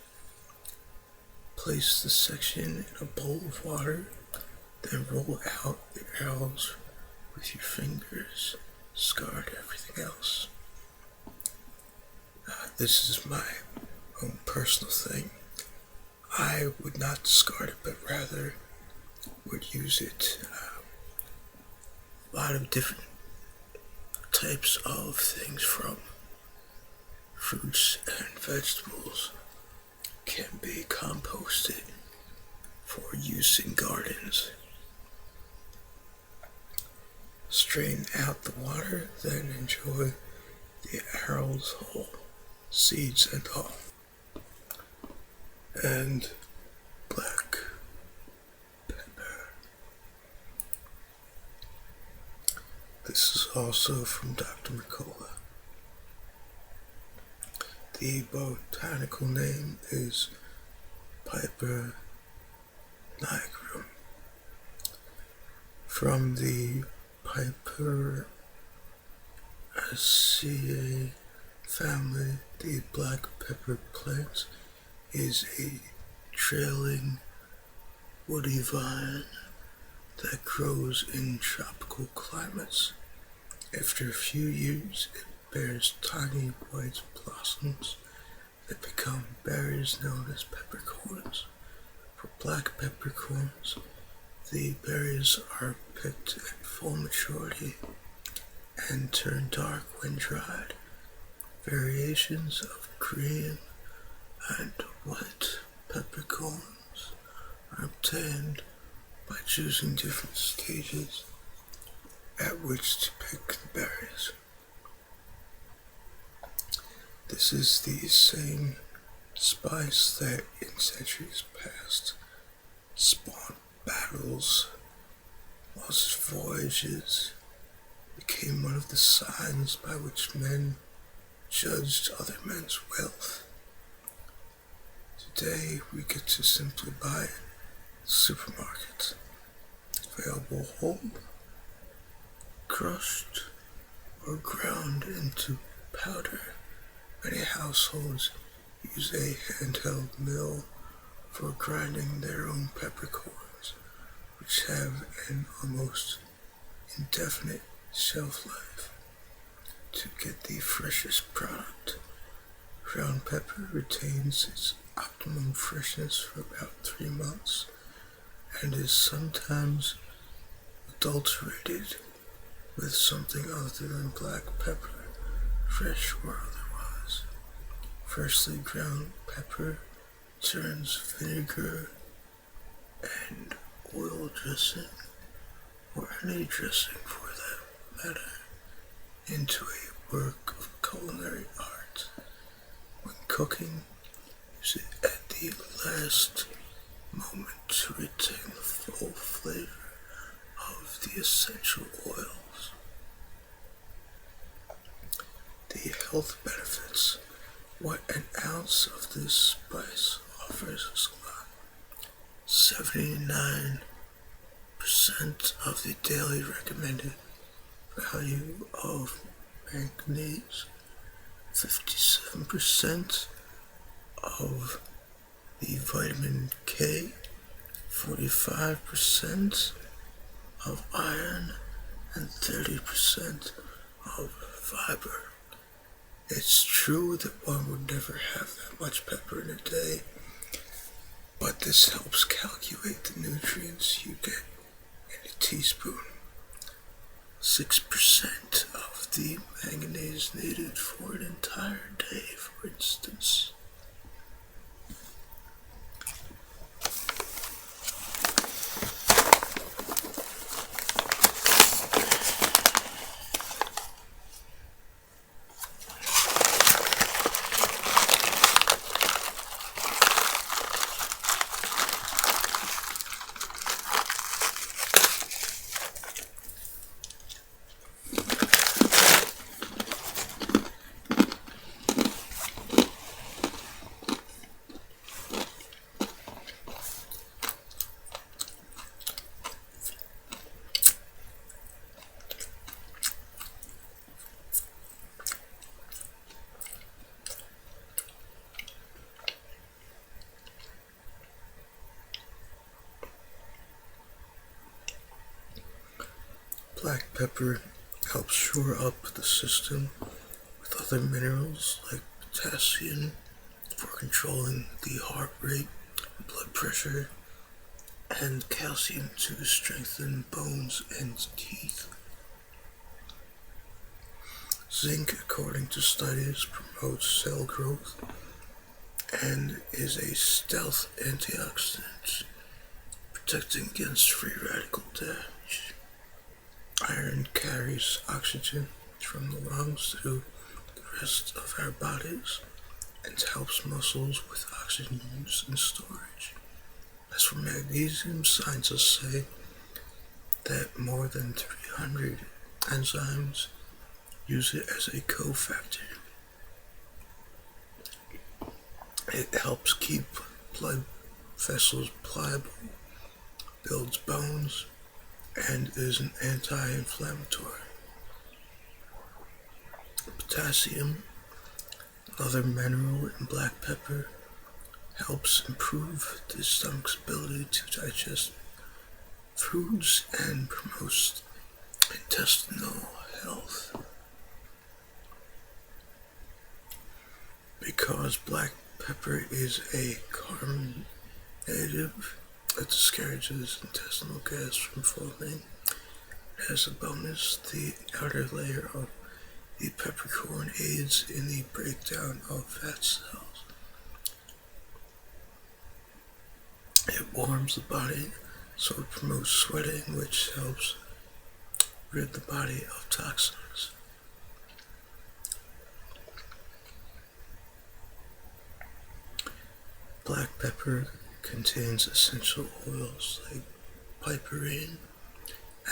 Place the section in a bowl of water, then roll out the arils with your fingers, discard everything else. This is my own personal thing. I would not discard it, but rather would use it. A lot of different types of things, from fruits and vegetables, can be composted for use in gardens. Strain out the water, then enjoy the arrows whole, seeds and all. And black pepper. This is also from Dr. Mercola. The botanical name is Piper nigrum. From the Piperaceae family, the black pepper plant is a trailing woody vine that grows in tropical climates. After a few years, it bears tiny white blossoms that become berries known as peppercorns. For black peppercorns, the berries are picked at full maturity and turn dark when dried. Variations of green and white peppercorns are obtained by choosing different stages at which to pick the berries. This is the same spice that in centuries past spawned battles, lost voyages, became one of the signs by which men judged other men's wealth. Today we get to simply buy it in the supermarket, available whole, crushed, or ground into powder. Many households use a handheld mill for grinding their own peppercorns, which have an almost indefinite shelf life. To get the freshest product, ground pepper retains its optimum freshness for about 3 months and is sometimes adulterated with something other than black pepper, fresh or otherwise. Freshly ground pepper turns vinegar and oil dressing, or any dressing for that matter, into a work of culinary art. When cooking, use it at the last moment to retain the full flavor of the essential oils. The health benefits. What an ounce of this spice offers us a lot. 79% of the daily recommended value of manganese, 57% of the vitamin K, 45% of iron, and 30% of fiber. It's true that one would never have that much pepper in a day, but this helps calculate the nutrients you get in a teaspoon. 6% of the manganese needed for an entire day, for instance. Black pepper helps shore up the system with other minerals like potassium for controlling the heart rate, blood pressure, and calcium to strengthen bones and teeth. Zinc, according to studies, promotes cell growth and is a stealth antioxidant, protecting against free radical damage. Iron carries oxygen from the lungs through the rest of our bodies and helps muscles with oxygen use and storage. As for magnesium, scientists say that more than 300 enzymes use it as a cofactor. It helps keep blood vessels pliable, builds bones, and is an anti-inflammatory. Potassium, another mineral in black pepper, helps improve the stomach's ability to digest foods and promotes intestinal health. Because black pepper is a carbonative that discourages intestinal gas from forming, as a bonus, the outer layer of the peppercorn aids in the breakdown of fat cells. It warms the body, so it promotes sweating, which helps rid the body of toxins. Black pepper contains essential oils like piperine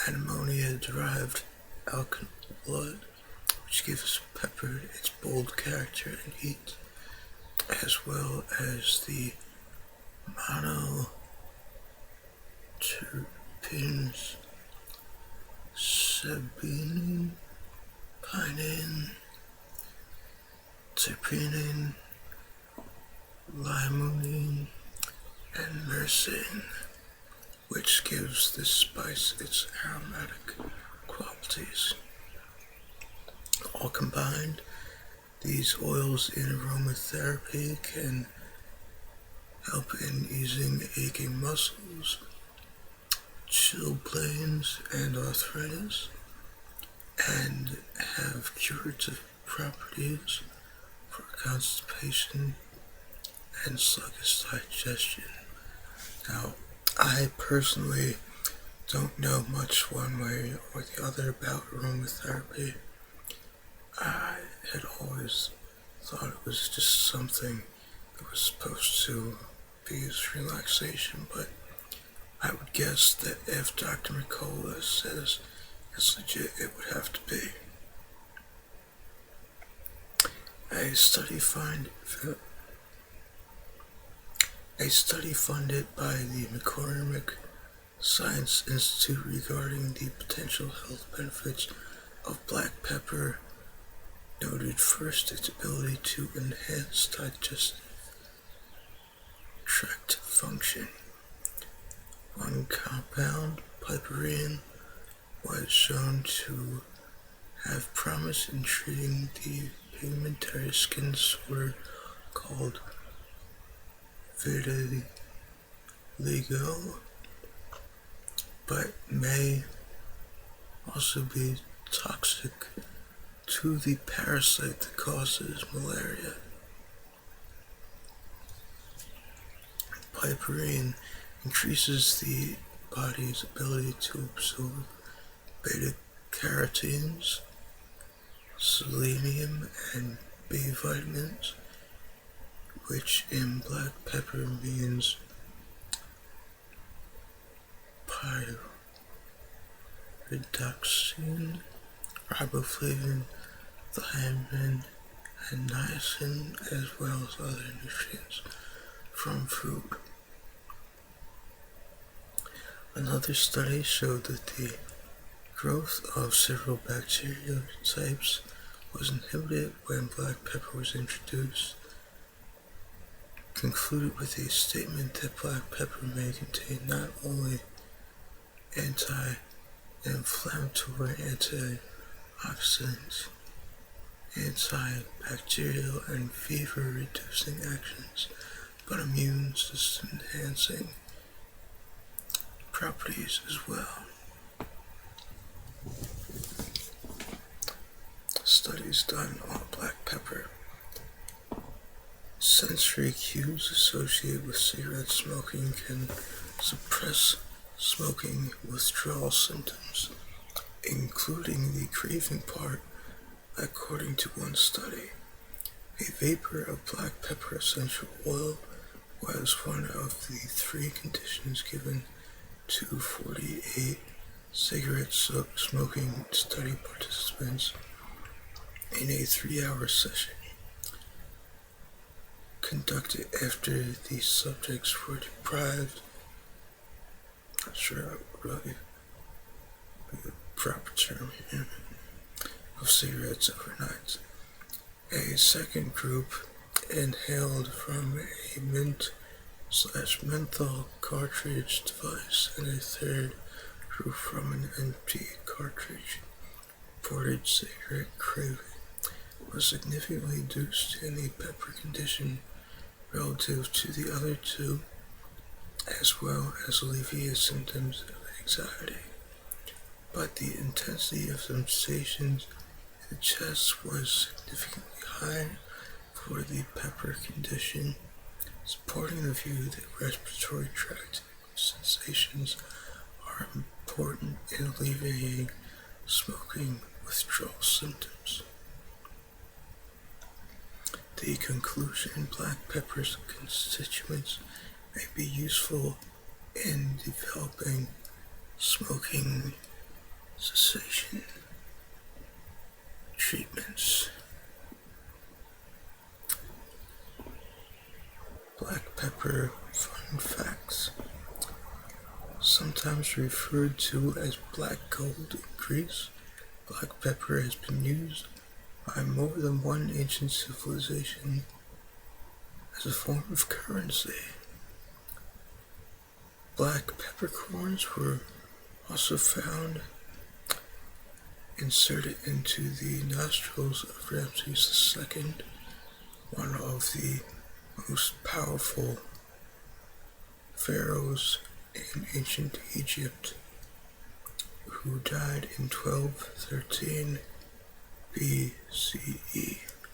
and ammonia-derived alkaloid, which gives pepper its bold character and heat, as well as the monoterpenes, sabinin, pinene, terpenine, limonene, and myrcene, which gives this spice its aromatic qualities. All combined, these oils in aromatherapy can help in easing aching muscles, chilblains, and arthritis, and have curative properties for constipation and sluggish digestion. Now, I personally don't know much one way or the other about aromatherapy. I had always thought it was just something that was supposed to be used for relaxation, but I would guess that if Dr. Mercola says it's legit, it would have to be. A study funded by the McCormick Science Institute regarding the potential health benefits of black pepper noted first its ability to enhance digestive tract function. One compound, piperine, was shown to have promise in treating the pigmentary skin disorder called vitiligo, but may also be toxic to the parasite that causes malaria. Piperine increases the body's ability to absorb beta-carotenes, selenium, and B vitamins, which in black pepper means pyridoxine, riboflavin, thiamine, and niacin, as well as other nutrients from fruit. Another study showed that the growth of several bacterial types was inhibited when black pepper was introduced, concluded with a statement that black pepper may contain not only anti-inflammatory, antioxidants, antibacterial, and fever-reducing actions, but immune system enhancing properties as well. Studies done on black pepper. Sensory cues associated with cigarette smoking can suppress smoking withdrawal symptoms, including the craving part, according to one study. A vapor of black pepper essential oil was one of the 3 conditions given to 48 cigarette smoking study participants in a 3-hour session conducted after the subjects were deprived, not sure really the proper term here, of cigarettes overnight. A second group inhaled from a mint/menthol cartridge device, and a third group from an empty cartridge. Reported cigarette craving was significantly reduced in the pepper condition relative to the other 2, as well as alleviated symptoms of anxiety. But the intensity of sensations in the chest was significantly higher for the pepper condition, supporting the view that respiratory tract sensations are important in alleviating smoking withdrawal symptoms. The conclusion: black pepper's constituents may be useful in developing smoking cessation treatments. Black pepper fun facts. Sometimes referred to as black gold in Greece, black pepper has been used by more than one ancient civilization as a form of currency. Black peppercorns were also found inserted into the nostrils of Ramses II, one of the most powerful pharaohs in ancient Egypt, who died in 1213 BCE.